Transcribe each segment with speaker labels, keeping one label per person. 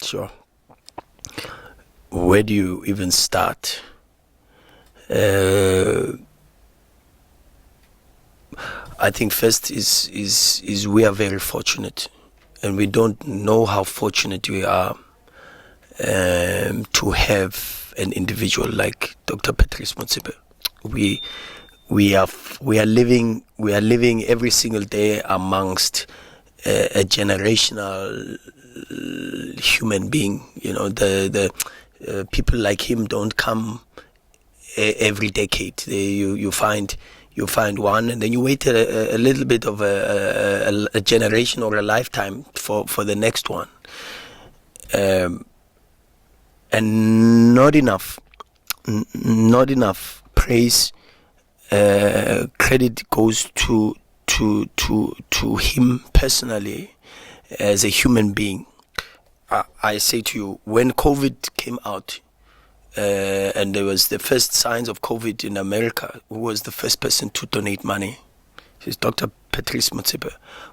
Speaker 1: Sure. Where do you even start? I think first is we are very fortunate, and we don't know how fortunate we are to have an individual like Dr. Patrice Motsepe. We are living every single day amongst a generational human being. You know, the people like him don't come every decade. You find one, and then you wait a little bit of a generation or a lifetime for the next one, and not enough praise, credit goes to him personally as a human being. I say to you, when COVID came out, and there was the first signs of COVID in America, who was the first person to donate money? It's Dr. Patrice Motsepe.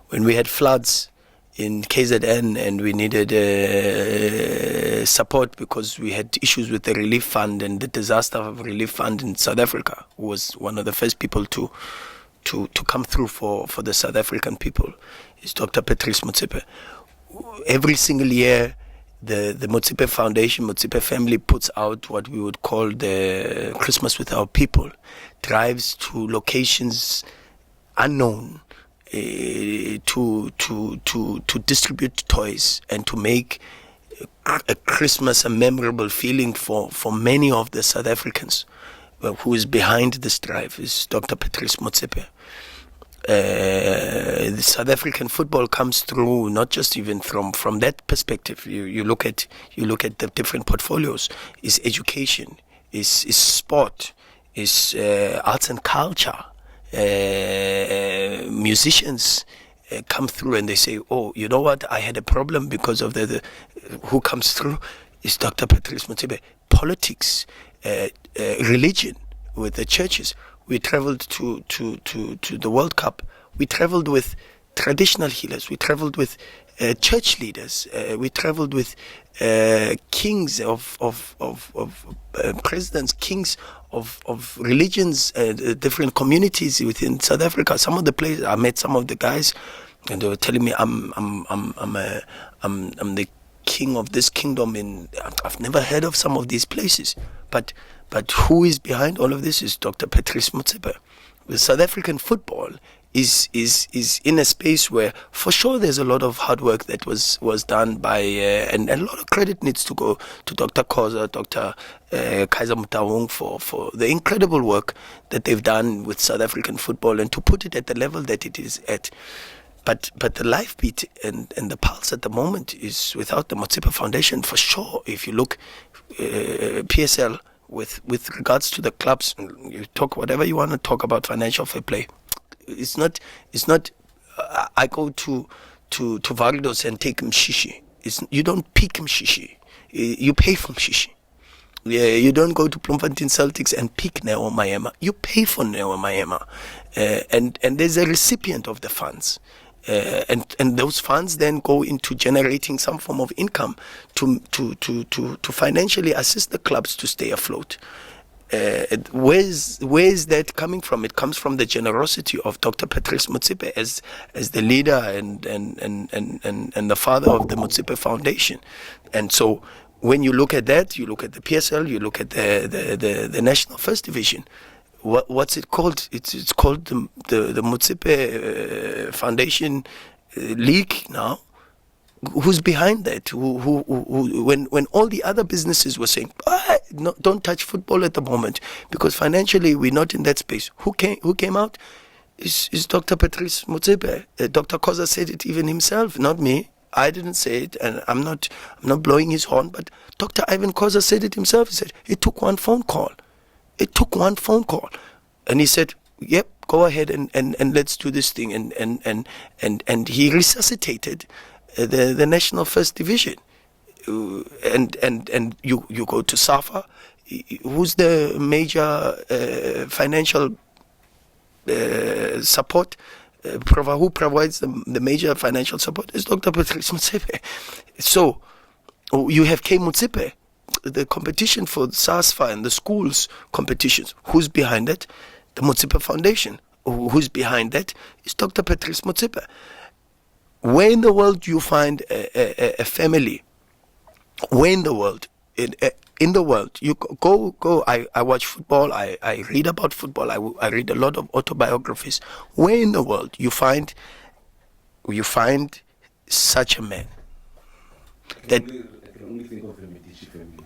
Speaker 1: When we had floods in KZN and we needed support because we had issues with the relief fund and the disaster relief fund in South Africa, who was one of the first people to come through for the South African people, is Dr. Patrice Motsepe. Every single year, the Motsepe Foundation, Motsepe family puts out what we would call the Christmas with Our People, drives to locations unknown, to distribute toys and to make a Christmas a memorable feeling for many of the South Africans. Well, who is behind this drive is Dr. Patrice Motsepe. The South African football comes through not just even from that perspective. You look at the different portfolios. Is education, is sport, is arts and culture. Musicians come through and they say, oh, you know what, I had a problem because of the who comes through is Dr. Patrice Motsepe. Politics, religion with the churches. We traveled to the World Cup. We traveled with traditional healers. We traveled with church leaders. We traveled with kings of presidents, kings of religions, different communities within South Africa. Some of the places I met, some of the guys, and they were telling me, I'm the king of this kingdom. I've never heard of some of these places, but who is behind all of this is Dr. Patrice Motsepe. The South African football is in a space where, for sure, there's a lot of hard work that was done by, and a lot of credit needs to go to Dr. Khoza, Dr. Kaiser Mutawung for the incredible work that they've done with South African football and to put it at the level that it is at. But the life beat and the pulse at the moment is without the Motsepe Foundation, for sure. If you look, PSL, with regards to the clubs, you talk whatever you want to talk about financial fair play. It's not. I go to Varidos and take mshishi. You don't pick mshishi. You pay for mshishi. Yeah, you don't go to Bloemfontein Celtics and pick Neo Mayema. You pay for Neo Mayema, and there's a recipient of the funds. And those funds then go into generating some form of income to financially assist the clubs to stay afloat. Where's that coming from? It comes from the generosity of Dr. Patrice Motsepe as the leader and the father of the Motsepe Foundation. And so when you look at that, you look at the PSL, you look at the National First Division. What's it called? It's called the Motsepe Foundation League now. Who's behind that? Who when all the other businesses were saying, no, don't touch football at the moment because financially we're not in that space. Who came out? Is Dr. Patrice Motsepe. Dr. Khoza said it even himself, not me. I didn't say it, and I'm not blowing his horn, but Dr. Ivan Khoza said it himself. He said it took one phone call. It took one phone call, and he said, "Yep, go ahead and let's do this thing." And he resuscitated the National First Division, and you go to SAFA, who's the major financial support. Who provides the major financial support is Dr. Patrice Motsepe. So Or you have K Motsepe, the competition for SASFA and the schools competitions. Who's behind it? The Motsepe Foundation. Who's behind that? Is Dr. Patrice Motsepe. Where in the world you find a family? Where in the world? In the world, you go. I watch football. I read about football. I read a lot of autobiographies. Where in the world you find such a man? That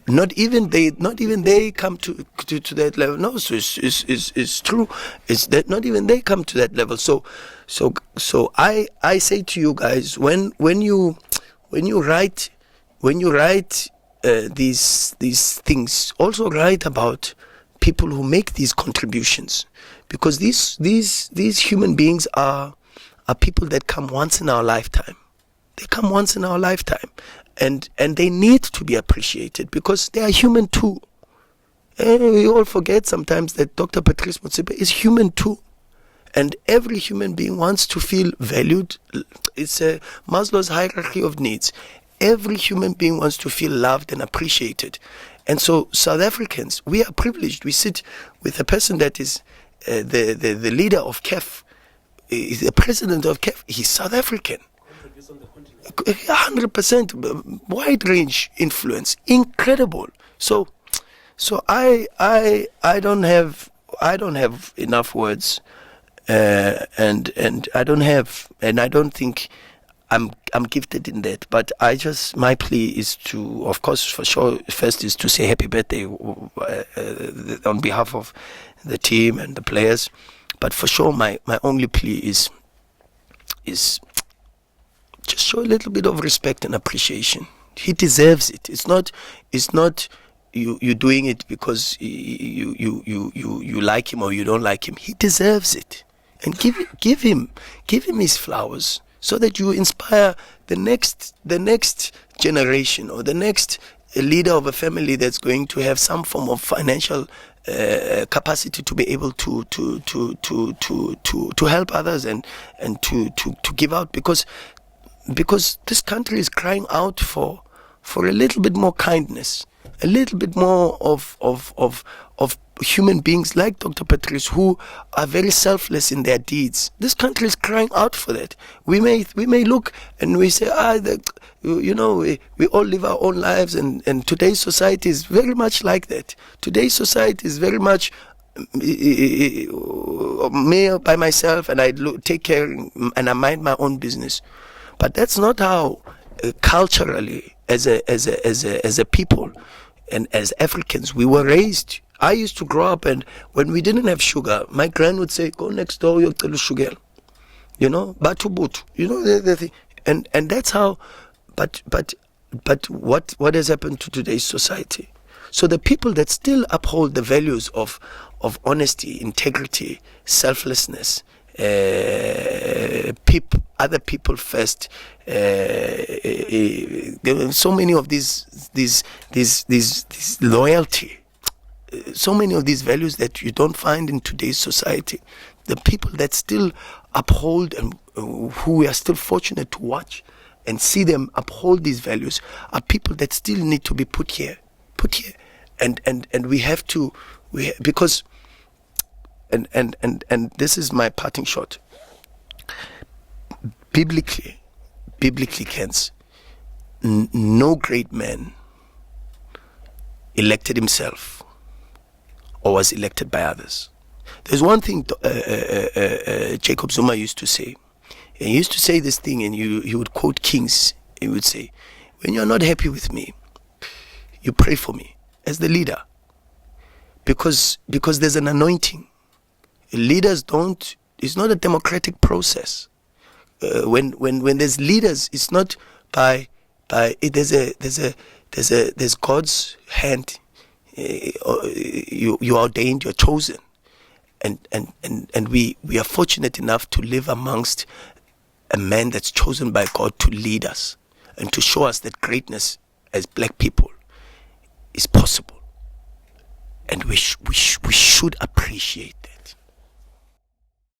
Speaker 1: not even they come to that level. No, so it's true. It's that not even they come to that level. So I say to you guys, when you write these things, also write about people who make these contributions, because these human beings are people that come once in our lifetime. They come once in our lifetime, and they need to be appreciated because they are human too. And we all forget sometimes that Dr. Patrice Motsepe is human too. And every human being wants to feel valued. It's a Maslow's hierarchy of needs. Every human being wants to feel loved and appreciated. And so South Africans, we are privileged. We sit with a person that is the leader of CAF, is the president of CAF. He's South African. 100% wide range influence, incredible. So I don't have enough words, and I don't think I'm gifted in that. But my plea is to, of course, for sure, first is to say happy birthday on behalf of the team and the players. But for sure, my only plea is just show a little bit of respect and appreciation. He deserves it. It's not you doing it because you like him or you don't like him. He deserves it, and give him his flowers, so that you inspire the next generation or the next leader of a family that's going to have some form of financial capacity to be able to help others and to give out, because this country is crying out for a little bit more kindness, a little bit more of human beings like Dr. Patrice, who are very selfless in their deeds. This country is crying out for that. We may look and we say, we all live our own lives, and today's society is very much like that. Today's society is very much me by myself, and I take care and I mind my own business. But that's not how culturally, as a people and as Africans, we were raised. I used to grow up, and when we didn't have sugar, my grand would say, "Go next door, you'll tell sugar." Batu butu. The thing, and that's how. But what has happened to today's society? So the people that still uphold the values of honesty, integrity, selflessness, other people first. There are so many of these loyalty, so many of these values that you don't find in today's society. The people that still uphold and who we are still fortunate to watch and see them uphold these values are people that still need to be put here, and we have to, because. And this is my parting shot. Biblically, Kens, no great man elected himself or was elected by others. There's one thing Jacob Zuma used to say. He used to say this thing, and he would quote kings. He would say, "When you're not happy with me, you pray for me as the leader, because there's an anointing." Leaders don't. It's not a democratic process. When there's leaders, it's not by. There's God's hand. You are ordained. You're chosen, and we are fortunate enough to live amongst a man that's chosen by God to lead us and to show us that greatness as black people is possible, and we should appreciate that.